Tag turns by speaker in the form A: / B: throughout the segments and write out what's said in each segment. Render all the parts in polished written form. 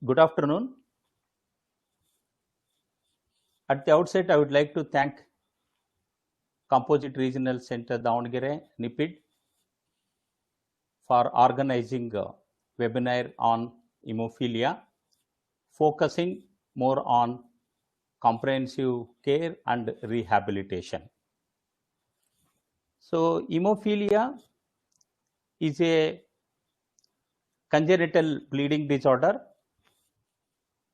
A: Good afternoon. At the outset, I would like to thank Composite Regional Center Davangere, NIPID, for organizing a webinar on hemophilia, focusing more on comprehensive care and rehabilitation. So, hemophilia is a congenital bleeding disorder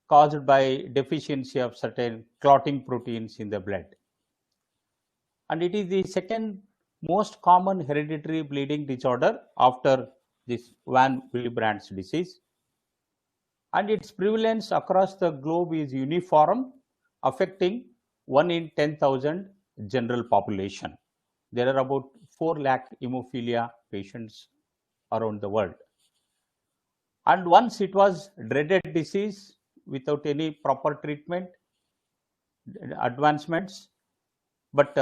A: caused by deficiency of certain clotting proteins in the blood. And it is the second most common hereditary bleeding disorder after this Van Willebrand's disease. And its prevalence across the globe is uniform, affecting 1 in 10,000 general population. There are about 4 lakh hemophilia patients around the world. And once it was dreaded disease without any proper treatment, advancements, but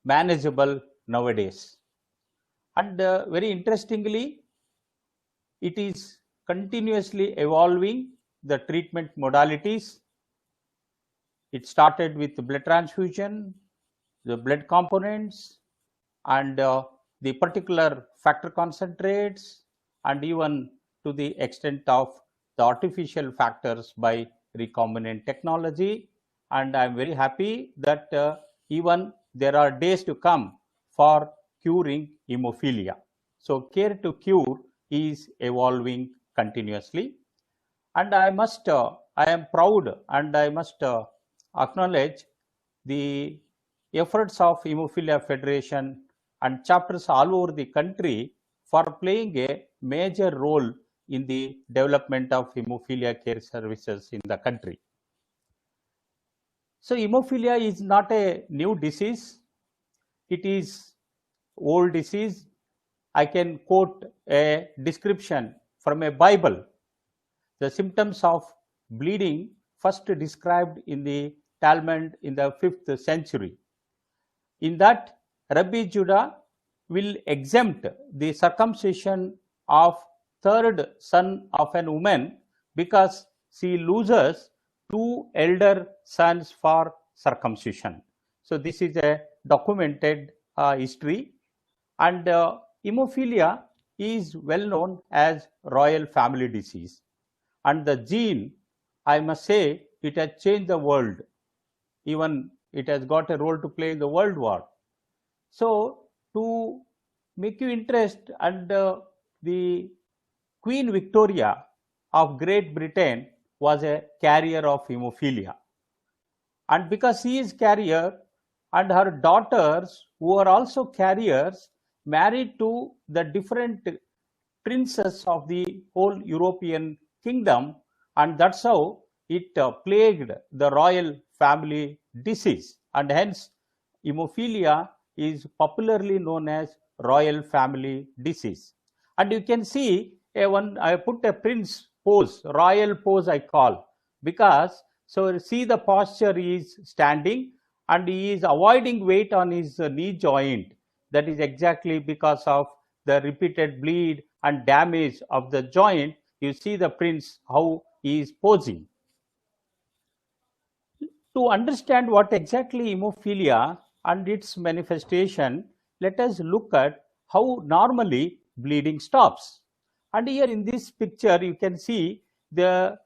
A: manageable nowadays. And very interestingly, it is continuously evolving the treatment modalities. It started with blood transfusion, the blood components, and the particular factor concentrates, and even to the extent of the artificial factors by recombinant technology. And I am very happy that even there are days to come for curing hemophilia. So care to cure is evolving continuously. And I am proud and I must acknowledge the efforts of Hemophilia Federation and chapters all over the country for playing a major role in the development of hemophilia care services in the country. So hemophilia is not a new disease. It is old disease. I can quote a description from a Bible. The symptoms of bleeding first described in the Talmud in the 5th century. In that, Rabbi Judah will exempt the circumcision of third son of an woman because she loses 2 elder sons for circumcision. So this is a documented history, and hemophilia is well known as royal family disease, and the gene, I must say, it has changed the world. Even it has got a role to play in the World War. So to make you interest, and the Queen Victoria of Great Britain was a carrier of hemophilia, and because she is carrier and her daughters who are also carriers married to the different princes of the whole European kingdom, and that's how it plagued the royal family disease, and hence hemophilia is popularly known as royal family disease. And you can see I put a prince pose, royal pose I call, because so see the posture is standing and he is avoiding weight on his knee joint. That is exactly because of the repeated bleed and damage of the joint. You see the prince how he is posing. To understand what exactly hemophilia and its manifestation, let us look at how normally bleeding stops. And here in this picture, you can see the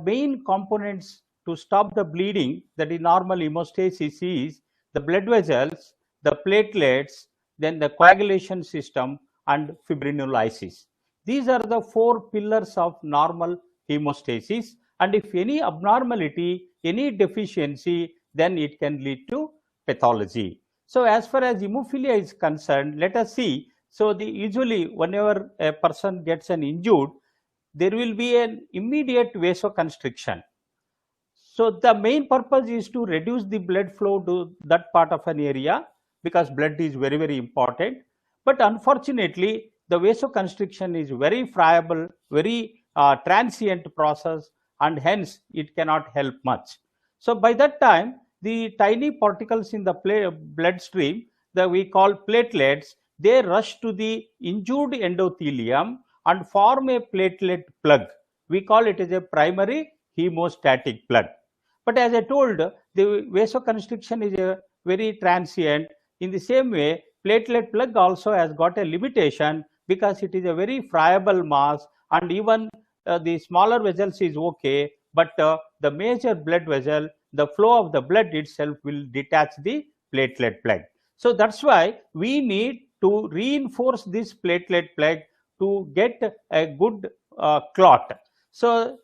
A: main components to stop the bleeding that is normal hemostasis is the blood vessels, the platelets, then the coagulation system and fibrinolysis. These are the 4 pillars of normal hemostasis, and if any abnormality, any deficiency, then it can lead to pathology. So as far as hemophilia is concerned, let us see. So usually whenever a person gets an injured, there will be an immediate vasoconstriction. So the main purpose is to reduce the blood flow to that part of an area, because blood is very, very important. But unfortunately, the vasoconstriction is very friable, very transient process, and hence it cannot help much. So by that time, the tiny particles in the bloodstream that we call platelets, they rush to the injured endothelium and form a platelet plug, we call it as a primary hemostatic blood. But as I told, the vasoconstriction is a very transient. In the same way, platelet plug also has got a limitation because it is a very friable mass, and even the smaller vessels is okay, but the major blood vessel, the flow of the blood itself will detach the platelet plug. So that's why we need to reinforce this platelet plug to get a good clot. So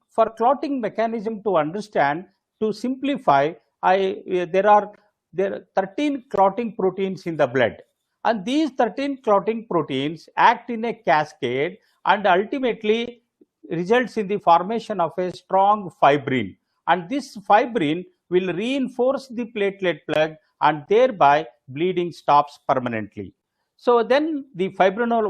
A: for clotting mechanism to understand, to simplify, there are 13 clotting proteins in the blood, and these 13 clotting proteins act in a cascade and ultimately results in the formation of a strong fibrin, and this fibrin will reinforce the platelet plug, and thereby bleeding stops permanently. So then the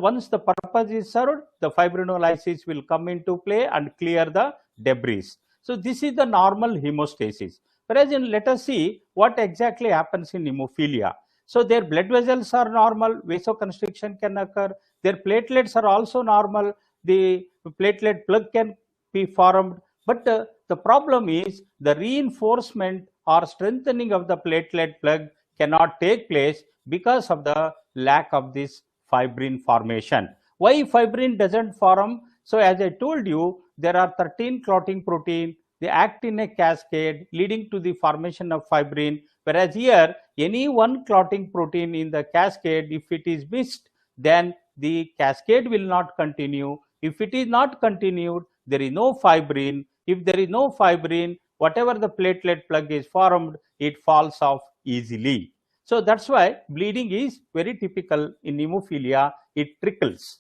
A: once the purpose is served, the fibrinolysis will come into play and clear the debris. So this is the normal hemostasis. Whereas let us see what exactly happens in hemophilia. So their blood vessels are normal, vasoconstriction can occur, their platelets are also normal, the platelet plug can be formed, but the problem is the reinforcement or strengthening of the platelet plug cannot take place because of the lack of this fibrin formation. Why fibrin doesn't form? So as I told you, there are 13 clotting protein, they act in a cascade leading to the formation of fibrin, whereas here any one clotting protein in the cascade, if it is missed, then the cascade will not continue. If it is not continued, there is no fibrin. If there is no fibrin, whatever the platelet plug is formed, it falls off easily. So that's why bleeding is very typical in hemophilia, it trickles.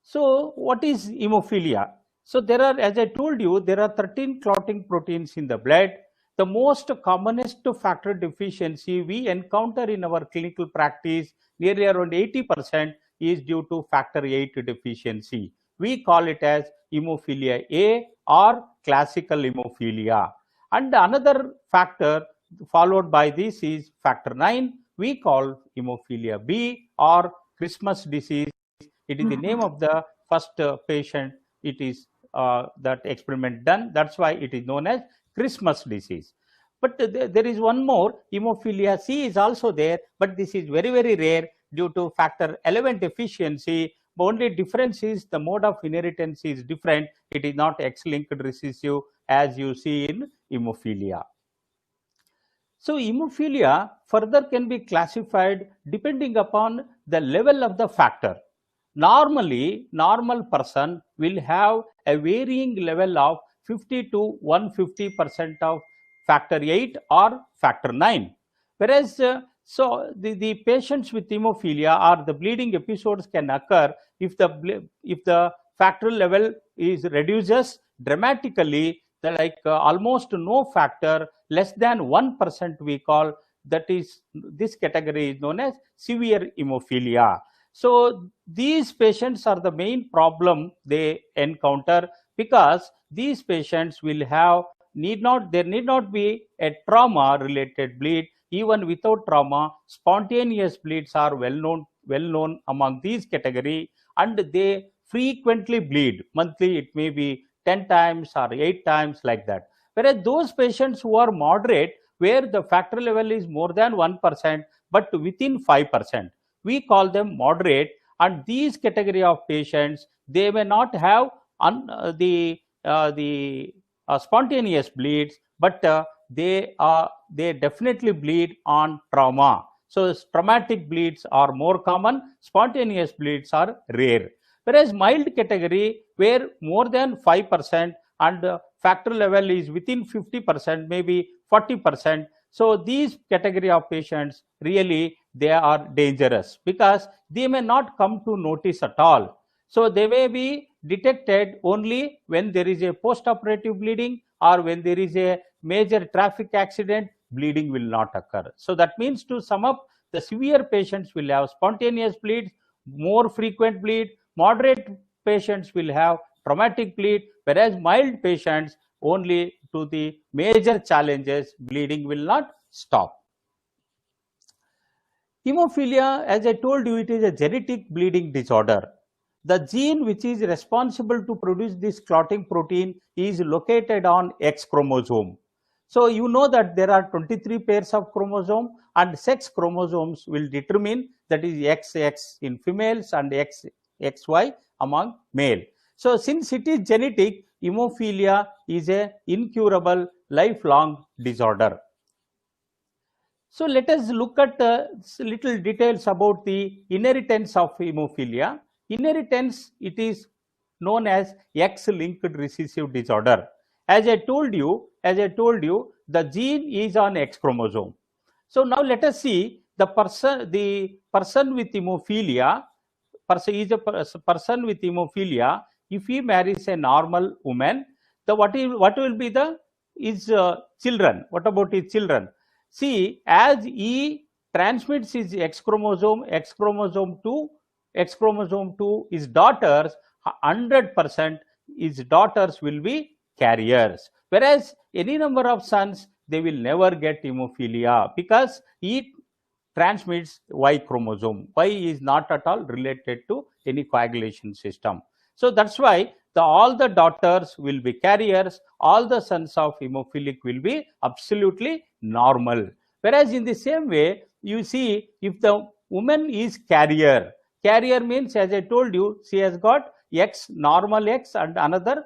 A: So what is hemophilia? So there are, as I told you, there are 13 clotting proteins in the blood. The most commonest factor deficiency we encounter in our clinical practice, nearly around 80%, is due to factor 8 deficiency. We call it as hemophilia A or classical hemophilia. And another factor followed by this is factor 9. We call hemophilia B or Christmas disease. It is the name of the first patient. It is that experiment done. That's why it is known as Christmas disease. But there is one more, hemophilia C is also there, but this is very, very rare due to factor 11 deficiency. The only difference is the mode of inheritance is different. It is not X-linked recessive as you see in hemophilia. So hemophilia further can be classified depending upon the level of the factor. Normally, normal person will have a varying level of 50 to 150% of factor 8 or factor 9. Whereas, so the patients with hemophilia or the bleeding episodes can occur if the factor level is reduces dramatically, like almost no factor, less than 1% we call, that is, this category is known as severe hemophilia. So these patients are the main problem they encounter, because these patients will have there need not be a trauma related bleed. Even without trauma, spontaneous bleeds are well known among these category, and they frequently bleed monthly. It may be 10 times or 8 times like that. Whereas those patients who are moderate, where the factor level is more than 1% but within 5%, we call them moderate. And these category of patients, they may not have the spontaneous bleeds, but they definitely bleed on trauma. So traumatic bleeds are more common, spontaneous bleeds are rare. Whereas mild category, where more than 5% and factor level is within 50%, maybe 40%. So these category of patients, really they are dangerous because they may not come to notice at all. So they may be detected only when there is a post-operative bleeding, or when there is a major traffic accident, bleeding will not occur. So that means, to sum up, the severe patients will have spontaneous bleeds, more frequent bleed. Moderate patients will have traumatic bleed, whereas mild patients, only to the major challenges, bleeding will not stop. Hemophilia, as I told you, it is a genetic bleeding disorder. the gene which is responsible to produce this clotting protein is located on X chromosome. So you know that there are 23 pairs of chromosome, and sex chromosomes will determine, that is XX in females and XY among male. So since it is genetic, hemophilia is a incurable lifelong disorder. So let us look at little details about the inheritance of hemophilia. Inheritance, it is known as X-linked recessive disorder. As I told you, the gene is on X chromosome. So now let us see the person with hemophilia. Person with hemophilia, if he marries a normal woman, what will be his children? What about his children? See, as he transmits his X chromosome to his daughters, 100% his daughters will be carriers. Whereas any number of sons, they will never get hemophilia because he transmits Y chromosome. Y is not at all related to any coagulation system. So that's why all the daughters will be carriers, all the sons of hemophilic will be absolutely normal. Whereas in the same way, you see, if the woman is carrier means, as I told you, she has got X, normal X, and another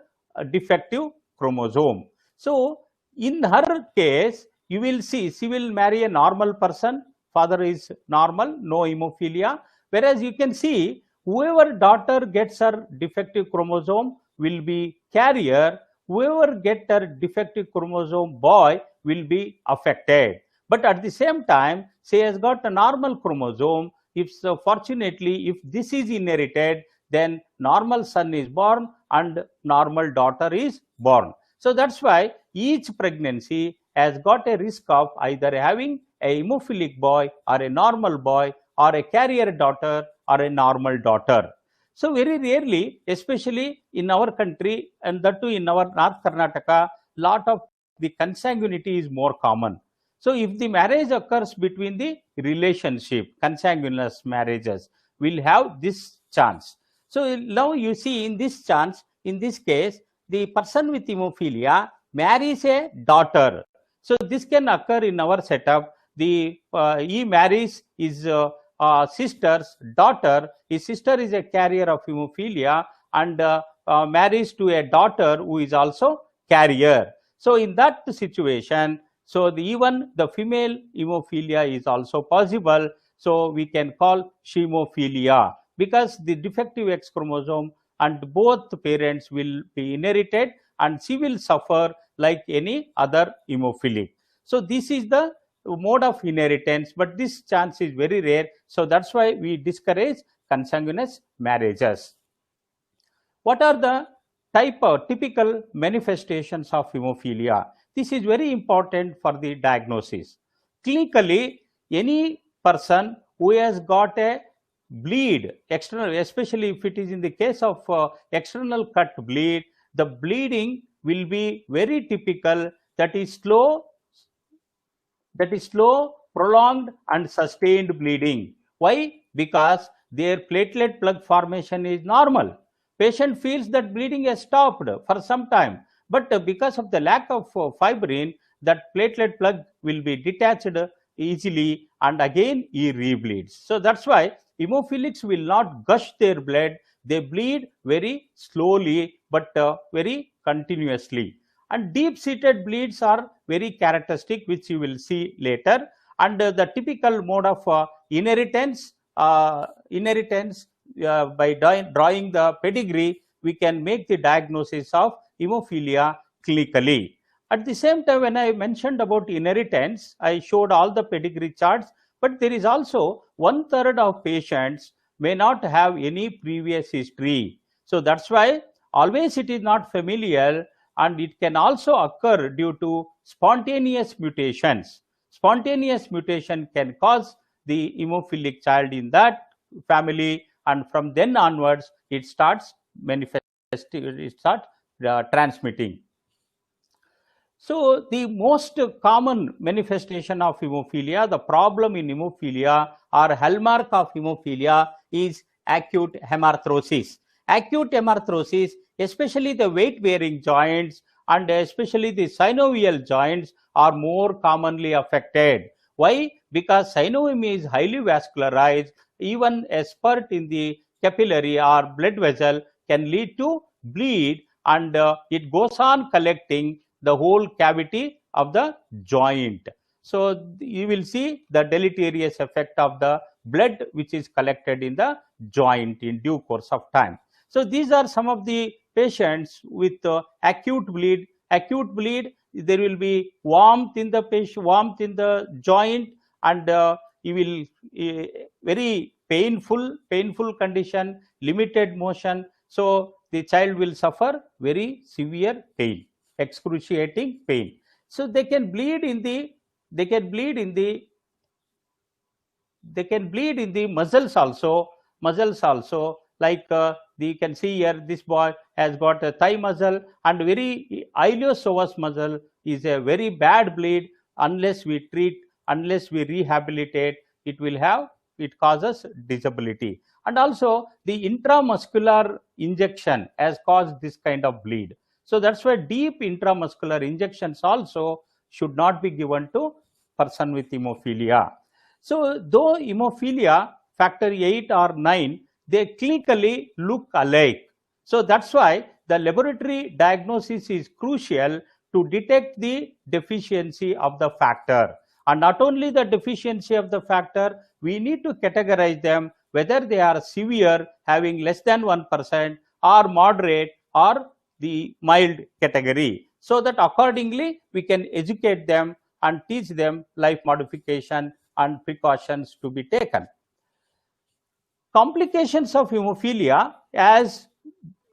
A: defective chromosome. So in her case, you will see she will marry a normal person, father is normal, no hemophilia. Whereas you can see, whoever daughter gets her defective chromosome will be carrier, whoever gets her defective chromosome boy will be affected. But at the same time, she has got a normal chromosome. If fortunately, if this is inherited, then normal son is born and normal daughter is born. So that's why each pregnancy has got a risk of either having a hemophilic boy or a normal boy, or a carrier daughter or a normal daughter. So very rarely, especially in our country, and that too in our North Karnataka, lot of the consanguinity is more common. So if the marriage occurs between the relationship, consanguineous marriages will have this chance. So now you see, in this chance, in this case, the person with hemophilia marries a daughter. So this can occur in our setup. He marries his sister's daughter. His sister is a carrier of hemophilia and marries to a daughter who is also carrier. So in that situation, so even the female hemophilia is also possible. So we can call hemophilia, because the defective X chromosome and both parents will be inherited, and she will suffer like any other hemophilic. So this is the mode of inheritance, but this chance is very rare. So that's why we discourage consanguineous marriages. What are the typical manifestations of hemophilia? This is very important for the diagnosis. Clinically, any person who has got a bleed, external, especially if it is in the case of external cut bleed, the bleeding will be very typical, that is slow, prolonged and sustained bleeding. Why? Because their platelet plug formation is normal. Patient feels that bleeding has stopped for some time, but because of the lack of fibrin, that platelet plug will be detached easily and again he rebleeds. So that's why hemophilics will not gush their blood. They bleed very slowly but very continuously. And deep-seated bleeds are very characteristic, which you will see later. And the typical mode of inheritance by drawing the pedigree, we can make the diagnosis of hemophilia clinically. At the same time, when I mentioned about inheritance, I showed all the pedigree charts, but there is also 1/3 of patients may not have any previous history. So that's why always it is not familial, and it can also occur due to spontaneous mutations. Spontaneous mutation can cause the hemophilic child in that family, and from then onwards it starts transmitting. So the most common manifestation of hemophilia, the problem in hemophilia or hallmark of hemophilia is acute hemarthrosis. acute hemarthrosis, especially the weight bearing joints and especially the synovial joints are more commonly affected. Why? Because synovium is highly vascularized. Even a spurt in the capillary or blood vessel can lead to bleed, and it goes on collecting the whole cavity of the joint. So you will see the deleterious effect of the blood which is collected in the joint in due course of time. So these are some of the patients with acute bleed. Acute bleed, there will be warmth in the patient, warmth in the joint, and you will very painful condition, limited motion. So the child will suffer very severe pain, excruciating pain. So they can bleed in the muscles also, like you can see here, this boy has got a thigh muscle, and very iliopsoas muscle is a very bad bleed. Unless we treat, unless we rehabilitate, it causes disability. And also the intramuscular injection has caused this kind of bleed. So that's why deep intramuscular injections also should not be given to person with hemophilia. So though hemophilia factor 8 or 9, they clinically look alike. So that's why the laboratory diagnosis is crucial to detect the deficiency of the factor. And not only the deficiency of the factor, we need to categorize them whether they are severe, having less than 1%, or moderate, or the mild category, so that accordingly we can educate them and teach them life modification and precautions to be taken. Complications of hemophilia, as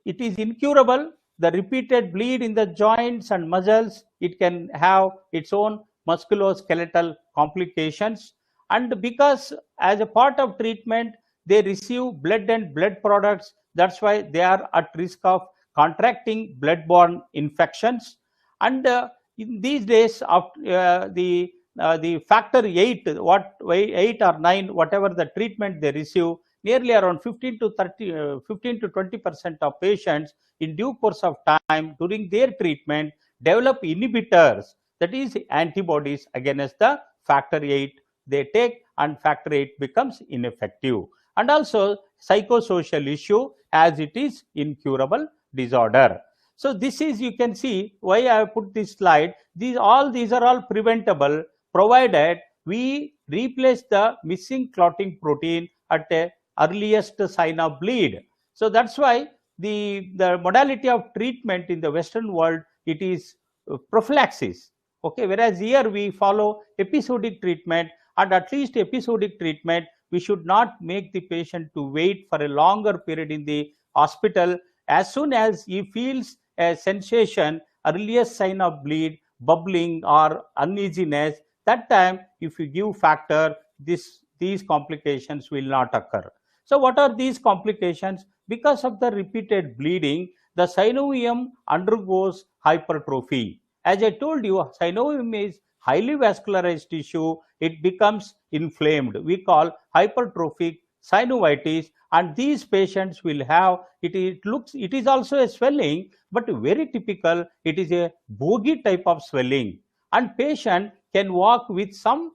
A: it is incurable, the repeated bleed in the joints and muscles, it can have its own musculoskeletal complications. And because as a part of treatment, they receive blood and blood products, that's why they are at risk of contracting blood-borne infections. And in these days of the factor 8, 8 or 9, whatever the treatment they receive, nearly around 15 to 20% of patients in due course of time during their treatment develop inhibitors, that is antibodies against the factor 8 they take, and factor 8 becomes ineffective. And also psychosocial issue, as it is incurable disorder. So this is, you can see why I put this slide. These are all preventable, provided we replace the missing clotting protein at a earliest sign of bleed. So that's why the modality of treatment in the Western world, it is prophylaxis. Okay, whereas here we follow episodic treatment, and at least episodic treatment, we should not make the patient to wait for a longer period in the hospital. As soon as he feels a sensation, earliest sign of bleed, bubbling or uneasiness, that time if you give factor, these complications will not occur. So what are these complications? Because of the repeated bleeding, the synovium undergoes hypertrophy. As I told you, synovium is highly vascularized tissue. It becomes inflamed. We call hypertrophic synovitis, and these patients will have it is also a swelling, but very typical. It is a bogey type of swelling, and patient can walk with some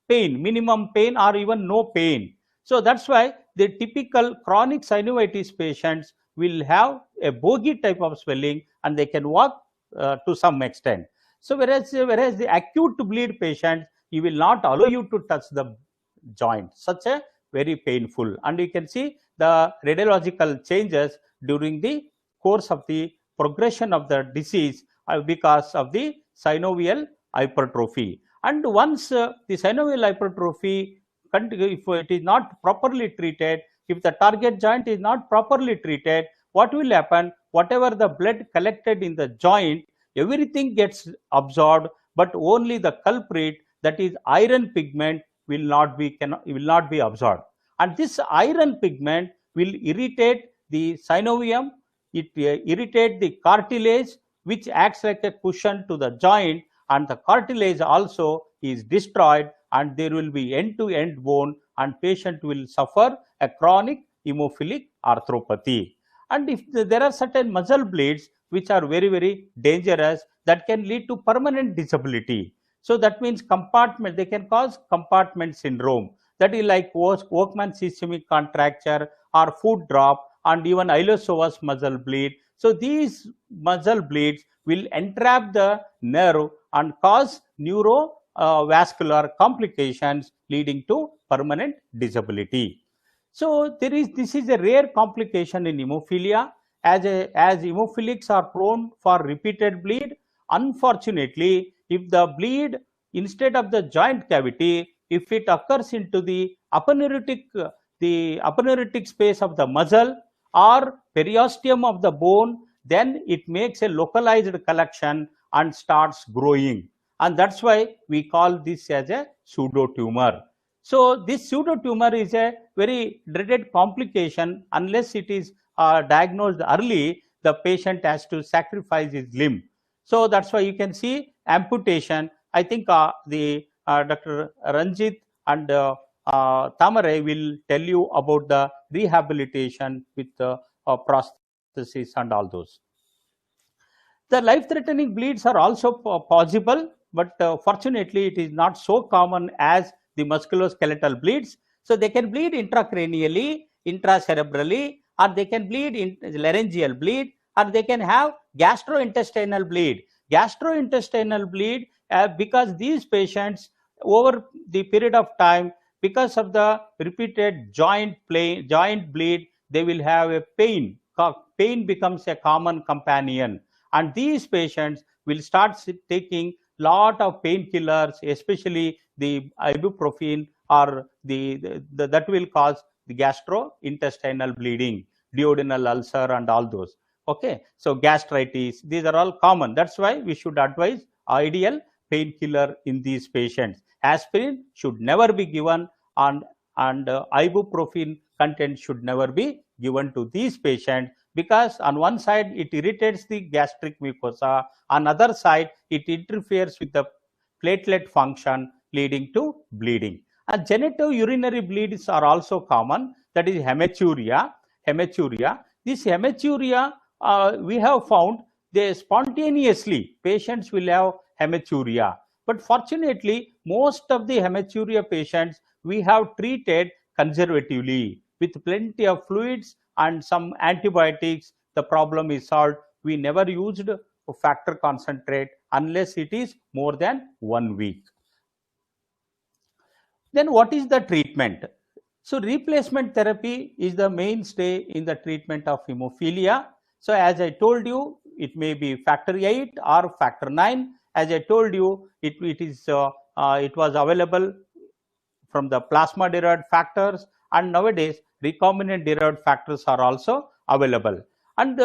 A: pain, minimum pain, or even no pain. So that's why the typical chronic synovitis patients will have a bogey type of swelling, and they can walk to some extent. So whereas the acute bleed patients, you will not allow you to touch the joint, such a very painful. And you can see the radiological changes during the course of the progression of the disease because of the synovial hypertrophy. And once the synovial hypertrophy, if it is not properly treated, if the target joint is not properly treated, what will happen? Whatever the blood collected in the joint, everything gets absorbed, but only the culprit, that is iron pigment, will not be absorbed. And this iron pigment will irritate the synovium. It irritate the cartilage, which acts like a cushion to the joint, and the cartilage also is destroyed, and there will be end-to-end bone, and patient will suffer a chronic hemophilic arthropathy. And if there are certain muscle bleeds which are very, very dangerous, that can lead to permanent disability. So that means compartment, they can cause compartment syndrome. That is like Workman's ischemic contracture or foot drop, and even iliopsoas muscle bleed. So these muscle bleeds will entrap the nerve and cause neurovascular complications leading to permanent disability. So this is a rare complication in hemophilia, as hemophilics are prone for repeated bleed. Unfortunately, if the bleed instead of the joint cavity, if it occurs into the aponeurotic space of the muscle or periosteum of the bone, then it makes a localized collection and starts growing, and that's why we call this as a pseudotumor. So this pseudotumor is a very dreaded complication. Unless it is diagnosed early, the patient has to sacrifice his limb. So that's why you can see amputation. I think Dr. Ranjit and Tamare will tell you about the rehabilitation with prosthesis and all those. The life-threatening bleeds are also possible, but fortunately it is not so common as the musculoskeletal bleeds. So they can bleed intracranially, intracerebrally, or they can bleed in laryngeal bleed, or they can have gastrointestinal bleed. Gastrointestinal bleed, because these patients over the period of time, because of the repeated joint bleed, they will have a pain. Pain becomes a common companion, and these patients will start taking lot of painkillers, especially the ibuprofen, or that will cause the gastrointestinal bleeding, duodenal ulcer, and all those. Okay, so gastritis, these are all common. That's why we should advise ideal painkiller in these patients. Aspirin should never be given, and ibuprofen content should never be given to these patients, because on one side it irritates the gastric mucosa, on other side it interferes with the platelet function, leading to bleeding. And genitourinary bleeds are also common, that is hematuria. This hematuria, we have found they spontaneously patients will have hematuria, but fortunately most of the hematuria patients we have treated conservatively with plenty of fluids and some antibiotics. The problem is solved. We never used factor concentrate unless it is more than 1 week. Then what is the treatment? So replacement therapy is the mainstay in the treatment of hemophilia. So as I told you, it may be factor 8 or factor 9. As I told you, it was available from the plasma derived factors, and nowadays recombinant derived factors are also available. And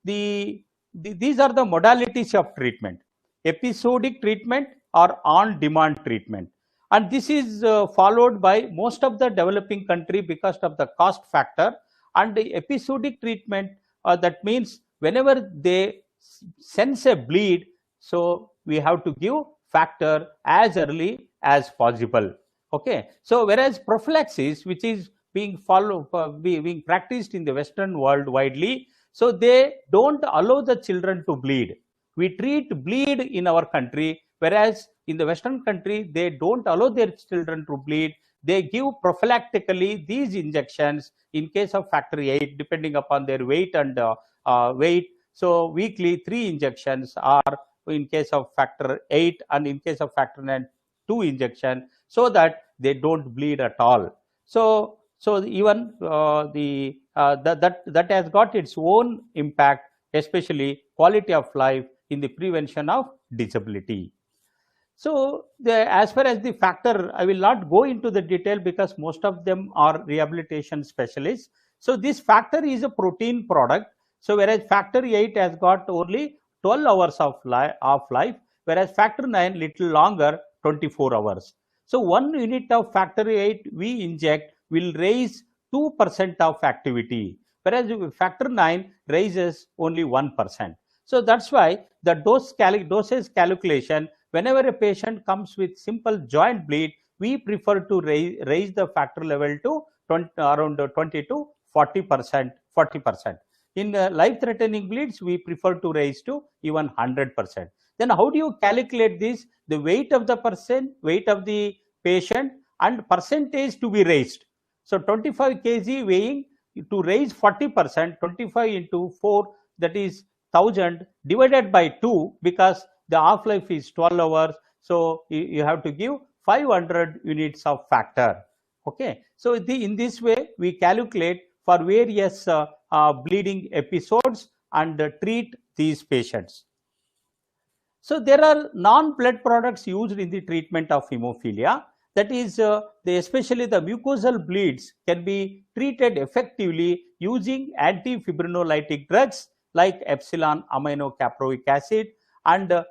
A: these are the modalities of treatment: episodic treatment or on demand treatment. And this is followed by most of the developing country because of the cost factor. And the episodic treatment, that means whenever they sense a bleed, so we have to give factor as early as possible. Okay, so whereas prophylaxis, which is being being practiced in the Western world widely, so they don't allow the children to bleed. We treat bleed in our country, whereas in the Western country they don't allow their children to bleed. They give prophylactically these injections in case of factor 8, depending upon their weight and weight. So weekly 3 injections, or in case of factor 8, and in case of factor 9, 2 injection, so that they don't bleed at all. So even that has got its own impact, especially quality of life in the prevention of disability. So as far as the factor, I will not go into the detail because most of them are rehabilitation specialists. So this factor is a protein product. So whereas factor 8 has got only 12 hours of life, whereas factor 9 little longer, 24 hours. So 1 unit of factor 8 we inject will raise 2% of activity, whereas factor 9 raises only 1%. So that's why the dosage calculation, whenever a patient comes with simple joint bleed, we prefer to raise the factor level to around 20 to 40%. In life-threatening bleeds, we prefer to raise to even 100%. Then how do you calculate this? The weight of the person, weight of the patient, and percentage to be raised. So 25 kg weighing, to raise 40%, 25 into 4, that is 1000 divided by 2, because the half-life is 12 hours. So you have to give 500 units of factor. Okay, so in this way we calculate for various bleeding episodes and treat these patients. So there are non-blood products used in the treatment of hemophilia. That is, especially the mucosal bleeds can be treated effectively using antifibrinolytic drugs like epsilon aminocaproic acid and the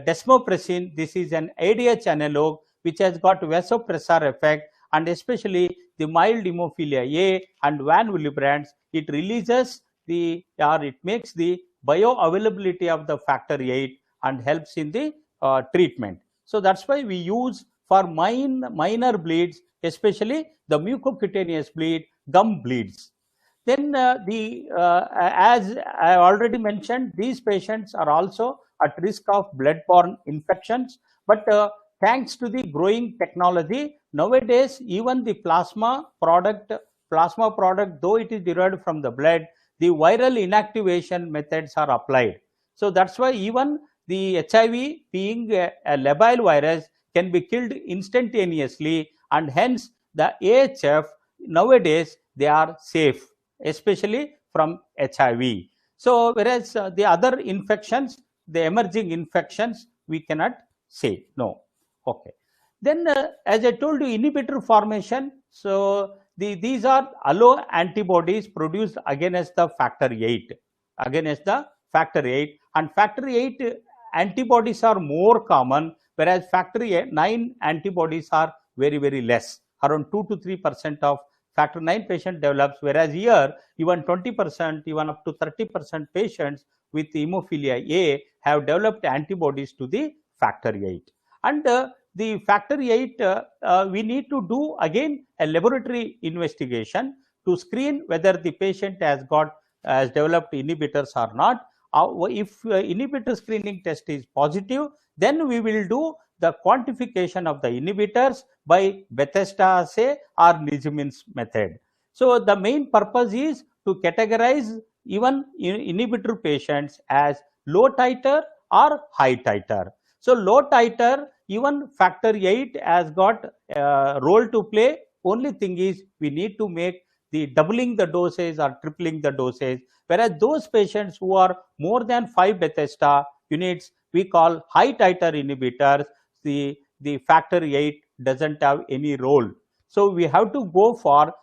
A: desmopressin. This is an ADH analog which has got vasopressor effect, and especially the mild hemophilia A and Van Willebrand's, it releases it makes the bioavailability of the factor VIII and helps in the treatment. So that's why we use for minor bleeds, especially the mucocutaneous bleed, gum bleeds. Then as I already mentioned, these patients are also at risk of blood-borne infections, but thanks to the growing technology, nowadays even the plasma product, though it is derived from the blood, the viral inactivation methods are applied. So that's why even the HIV, being a labile virus, can be killed instantaneously, and hence the AHF nowadays they are safe, especially from HIV. So whereas the other infections, the emerging infections, we cannot say no. Okay. Then as I told you, inhibitor formation. So these are allo antibodies produced against the factor VIII, and factor VIII antibodies are more common, whereas factor IX antibodies are very, very less. Around 2 to 3% of factor IX patient develops, whereas here even 20%, even up to 30% patients with hemophilia A have developed antibodies to the factor VIII. And the factor VIII, we need to do again a laboratory investigation to screen whether the patient has developed inhibitors or not. If inhibitor screening test is positive, then we will do the quantification of the inhibitors by Bethesda assay or Nijmin's method. So the main purpose is to categorize even inhibitor patients as low titer or high titer. So low titer, even factor VIII has got a role to play. Only thing is we need to make the doubling the dosage or tripling the dosage, whereas those patients who are more than 5 Bethesda units, we call high titer inhibitors. The factor VIII doesn't have any role. So we have to go for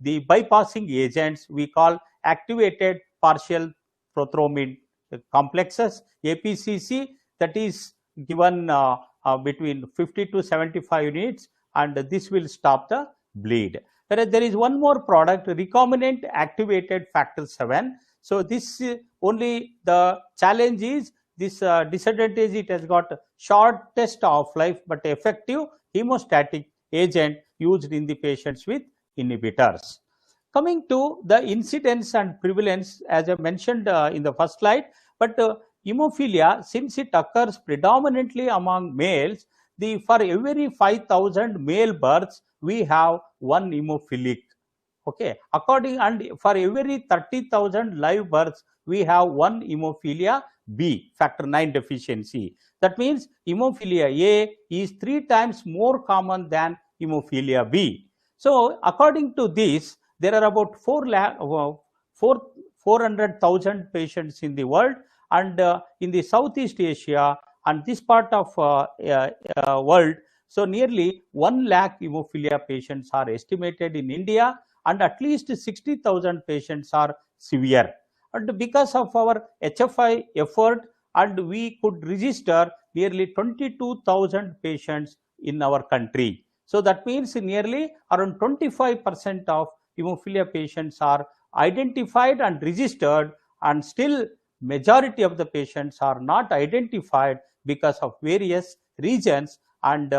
A: the bypassing agents we call activated partial prothrombin complexes, APCC, that is given between 50 to 75 units, and this will stop the bleed. Whereas there is one more product, recombinant activated factor VII. So this only the challenge is this disadvantage, it has got shortest half-life but effective hemostatic agent used in the patients with inhibitors. Coming to the incidence and prevalence, as I mentioned in the first slide, but hemophilia, since it occurs predominantly among males, for every 5,000 male births, we have one hemophilic. Okay, and for every 30,000 live births, we have one hemophilia B, factor IX deficiency. That means hemophilia A is 3 times more common than hemophilia B. So according to this, there are about 400,000 patients in the world, and in the Southeast Asia and this part of world, so nearly 1 lakh hemophilia patients are estimated in India, and at least 60,000 patients are severe. And because of our HFI effort, and we could register nearly 22,000 patients in our country. So that means nearly around 25% of hemophilia patients are identified and registered, and still majority of the patients are not identified because of various reasons, and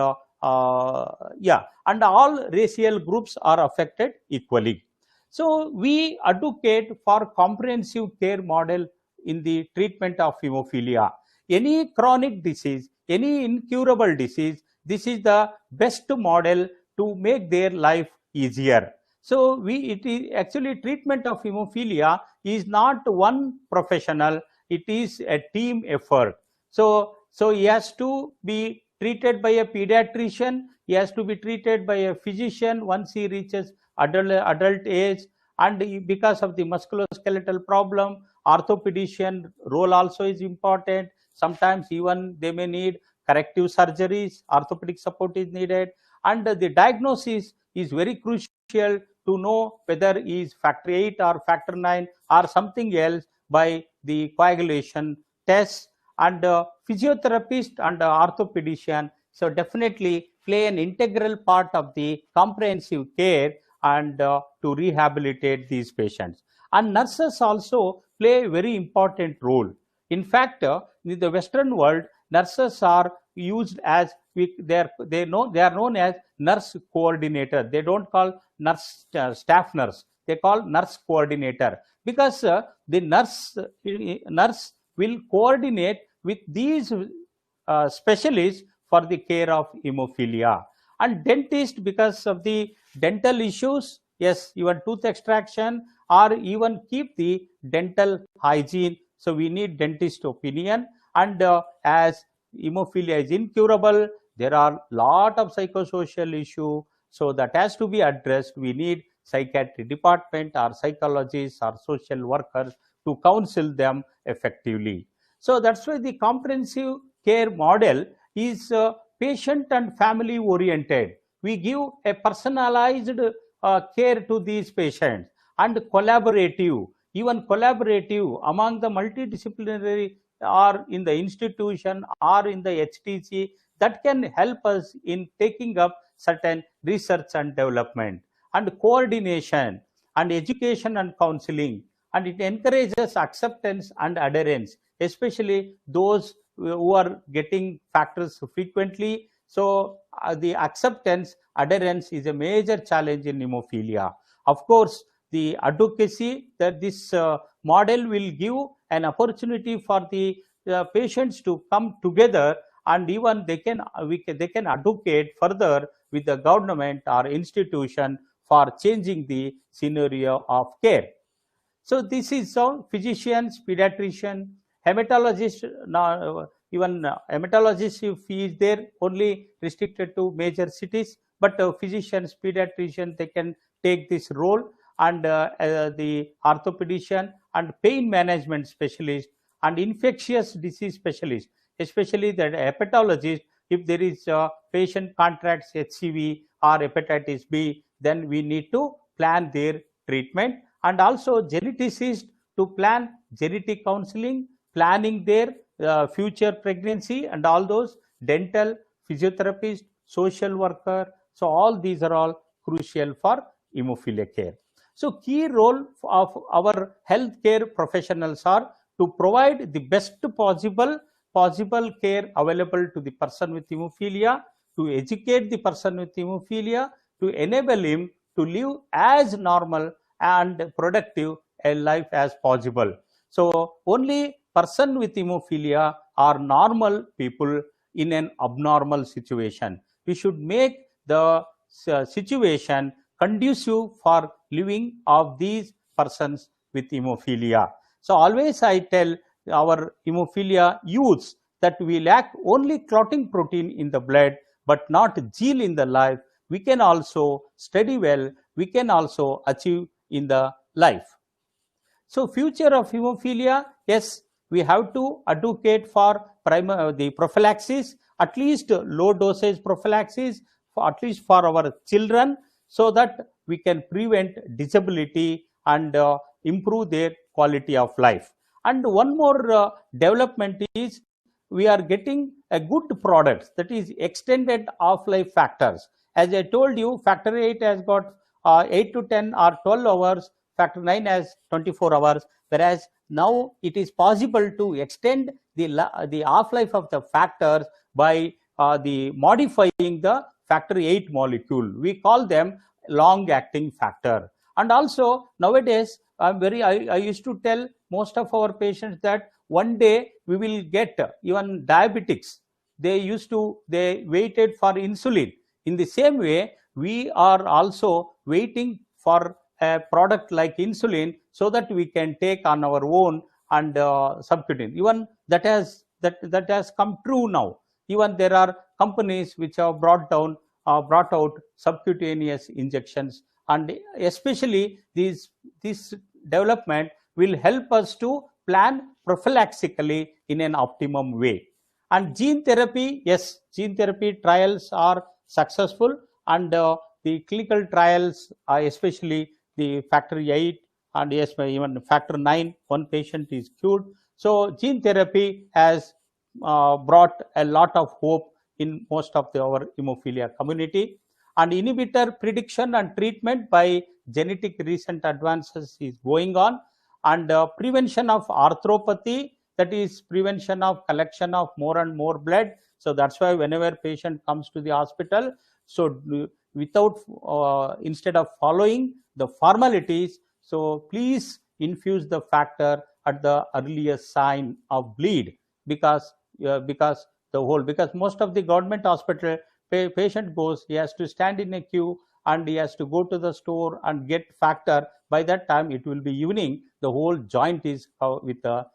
A: and all racial groups are affected equally. So we advocate for comprehensive care model in the treatment of hemophilia. Any chronic disease, any incurable disease, this is the best model to make their life easier. So it is actually treatment of hemophilia is not one professional, it is a team effort. So he has to be treated by a pediatrician, he has to be treated by a physician once he reaches adult age, and because of the musculoskeletal problem, orthopedician role also is important. Sometimes even they may need corrective surgeries, orthopedic support is needed, and the diagnosis is very crucial to know whether he is factor 8 or factor 9 or something else by the coagulation tests. And physiotherapist and orthopedician so definitely play an integral part of the comprehensive care and to rehabilitate these patients. And nurses also play a very important role. In fact, in the Western world, nurses are used as they are known as nurse coordinator. They don't call nurse staff nurse. They call nurse coordinator, because the nurse will coordinate with these specialists for the care of hemophilia. And dentist, because of the dental issues, yes, even tooth extraction or even keep the dental hygiene. So we need dentist opinion. And as hemophilia is incurable, there are lot of psychosocial issue, so that has to be addressed. We need psychiatry department or psychologists or social workers to counsel them effectively. So that's why the comprehensive care model is patient and family oriented. We give a personalized care to these patients, and collaborative, even collaborative among the multidisciplinary or in the institution or in the HTC, that can help us in taking up certain research and development, and coordination and education and counseling, and it encourages acceptance and adherence, especially those who are getting factors frequently. So the acceptance adherence is a major challenge in hemophilia. Of course, the advocacy that this model will give an opportunity for the patients to come together, and even they can advocate further with the government or institution for changing the scenario of care. So this is how physicians, pediatrician, hematologist, even hematologist, if he is there, only restricted to major cities, but physicians, pediatrician, they can take this role, and the orthopedician and pain management specialist and infectious disease specialist, especially the hepatologist. If there is a patient contracts HCV or hepatitis B, then we need to plan their treatment, and also geneticists to plan genetic counseling, planning their future pregnancy, and all those, dental, physiotherapist, social worker. So all these are all crucial for hemophilia care. So key role of our healthcare professionals are to provide the best possible care available to the person with hemophilia, to educate the person with hemophilia, to enable him to live as normal and productive a life as possible. So only person with hemophilia are normal people in an abnormal situation. We should make the situation conducive for living of these persons with hemophilia. So always I tell our hemophilia youths that we lack only clotting protein in the blood, but not gene in the life. We can also study well, we can also achieve in the life. So future of hemophilia, yes, we have to advocate for the prophylaxis, at least low dosage prophylaxis, at least for our children, so that we can prevent disability and improve their quality of life. And one more development is we are getting a good product, that is extended half-life factors. As I told you, factor 8 has got 8 to 10 or 12 hours, factor 9 has 24 hours, whereas now it is possible to extend the half-life of the factors by the modifying the factor 8 molecule. We call them long-acting factor. And also nowadays, I used to tell most of our patients that one day we will get even diabetics. They waited for insulin. In the same way, we are also waiting for a product like insulin so that we can take on our own and substitute. Even that has come true now. Even there are companies which have brought out subcutaneous injections, and especially this development will help us to plan prophylaxically in an optimum way. And gene therapy, yes, gene therapy trials are successful, and the clinical trials, especially the factor 8 and yes, even factor 9, one patient is cured. So gene therapy has brought a lot of hope in most of our hemophilia community. And inhibitor prediction and treatment by genetic recent advances is going on. And prevention of arthropathy, that is prevention of collection of more and more blood. So that's why whenever patient comes to the hospital, so without instead of following the formalities, so please infuse the factor at the earliest sign of bleed, because because most of the government hospital, patient goes, he has to stand in a queue and he has to go to the store and get factor. By that time it will be evening, the whole joint is with the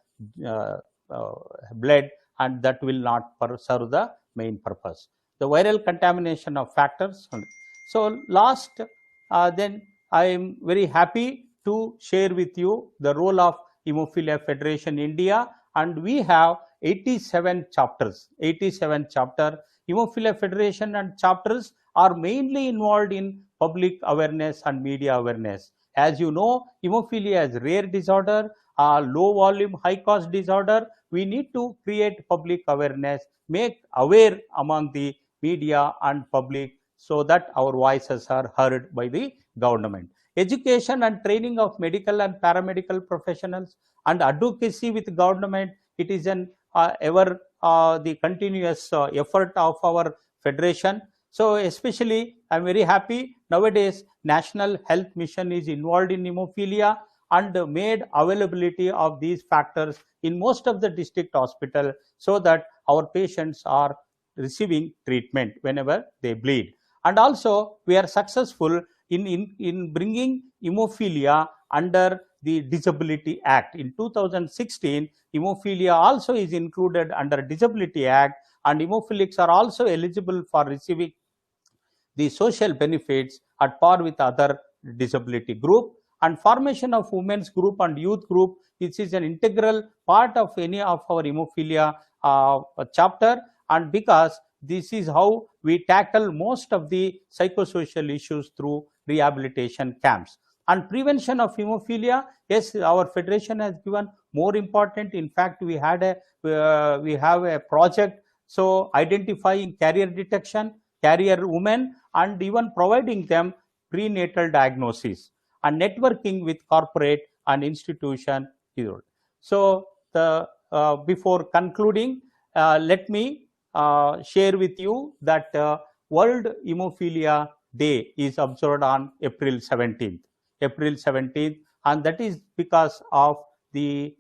A: blood, and that will not serve the main purpose. The viral contamination of factors. So last, then I am very happy to share with you the role of Hemophilia Federation India, and we have 87 chapters. Hemophilia Federation and chapters are mainly involved in public awareness and media awareness. As you know, hemophilia is rare disorder, low volume, high cost disorder. We need to create public awareness, make aware among the media and public, so that our voices are heard by the government. Education and training of medical and paramedical professionals and advocacy with government, it is an ever the continuous effort of our federation. So especially I am very happy nowadays National Health Mission is involved in hemophilia and made availability of these factors in most of the district hospital, so that our patients are receiving treatment whenever they bleed. And also we are successful in bringing hemophilia under the Disability Act. In 2016, hemophilia also is included under Disability Act, and hemophilics are also eligible for receiving the social benefits at par with other disability group. And formation of women's group and youth group, this is an integral part of any of our hemophilia chapter, and because this is how we tackle most of the psychosocial issues through rehabilitation camps. And prevention of hemophilia, yes, our federation has given more important. In fact, we have a project, so identifying carrier detection, carrier women, and even providing them prenatal diagnosis, and networking with corporate and institution. So before concluding, let me share with you that World Hemophilia Day is observed on April 17th, and that is because of the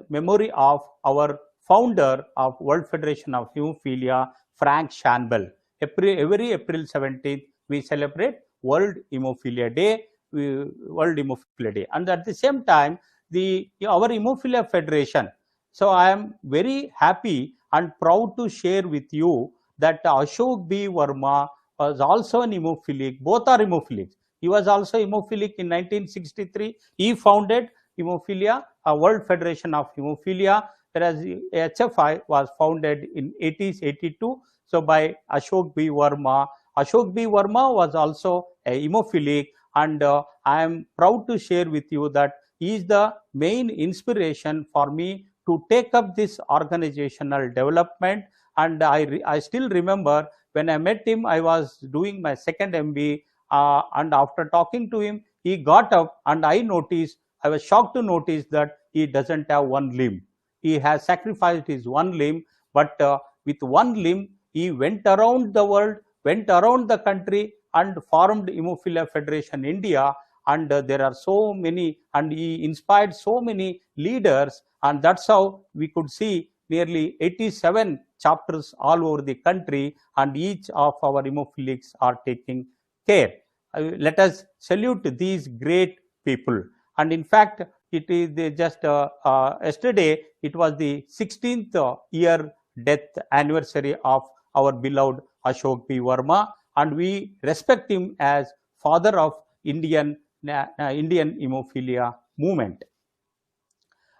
A: memory of our founder of World Federation of Hemophilia, Frank Shanbell. Every April 17th we celebrate World Hemophilia Day, and at the same time our Hemophilia Federation. So I am very happy and proud to share with you that Ashok B. Verma was also an hemophilic. Both are hemophilics. He was also hemophilic in 1963. He founded Hemophilia, World Federation of Hemophilia, whereas HFI was founded in 1882. So by Ashok B. Verma. Ashok B. Verma was also a hemophilic, and I am proud to share with you that he is the main inspiration for me to take up this organizational development. And I still remember when I met him, I was doing my second MBA, and after talking to him, he got up, and I was shocked to notice that he doesn't have one limb. He has sacrificed his one limb, but with one limb, he went around the world, went around the country, and formed Hemophilia Federation India, and there are so many, and he inspired so many leaders, and that's how we could see nearly 87 chapters all over the country, and each of our hemophilics are taking care. Let us salute these great people. And in fact, it is just yesterday, it was the 16th year death anniversary of our beloved Ashok B. Verma, and we respect him as father of Indian hemophilia movement.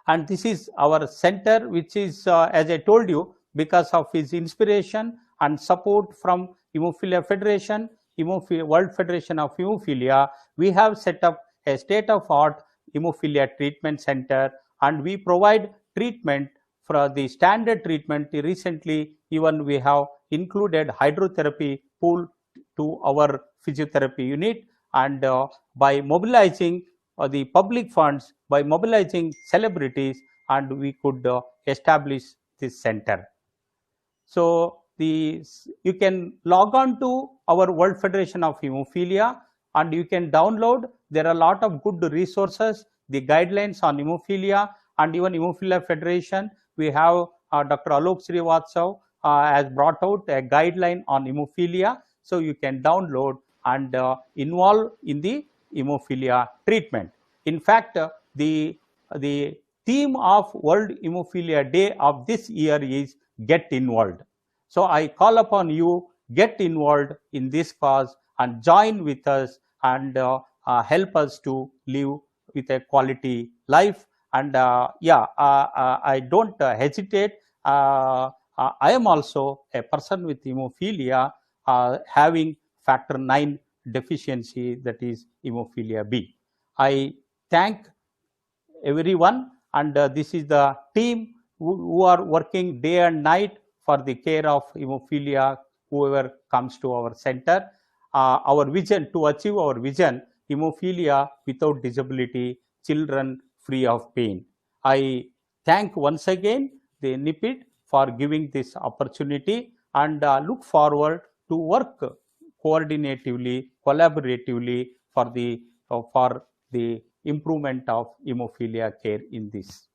A: And this is our center, which is, as I told you, because of his inspiration and support from Hemophilia Federation, World Federation of Hemophilia, we have set up a state-of-art hemophilia treatment center, and we provide treatment for the standard treatment. Recently, even we have included hydrotherapy pool to our physiotherapy unit, and by mobilizing the public funds, by mobilizing celebrities, and we could establish this center. So you can log on to our World Federation of Hemophilia, and you can download. There are a lot of good resources, the guidelines on hemophilia, and even Hemophilia Federation. We have Dr. Alok Srivatsav has brought out a guideline on hemophilia, so you can download and involve in the hemophilia treatment. In fact, the theme of World Hemophilia Day of this year is Get Involved. So I call upon you, get involved in this cause and join with us, and help us to live with a quality life. And I don't hesitate. I am also a person with hemophilia, having factor 9 deficiency, that is hemophilia B. I thank everyone, and this is the team who are working day and night for the care of hemophilia, whoever comes to our center. Our vision, to achieve our vision, hemophilia without disability, children free of pain. I thank once again the NIPID for giving this opportunity, and look forward to work coordinatively, collaboratively for the improvement of hemophilia care in this.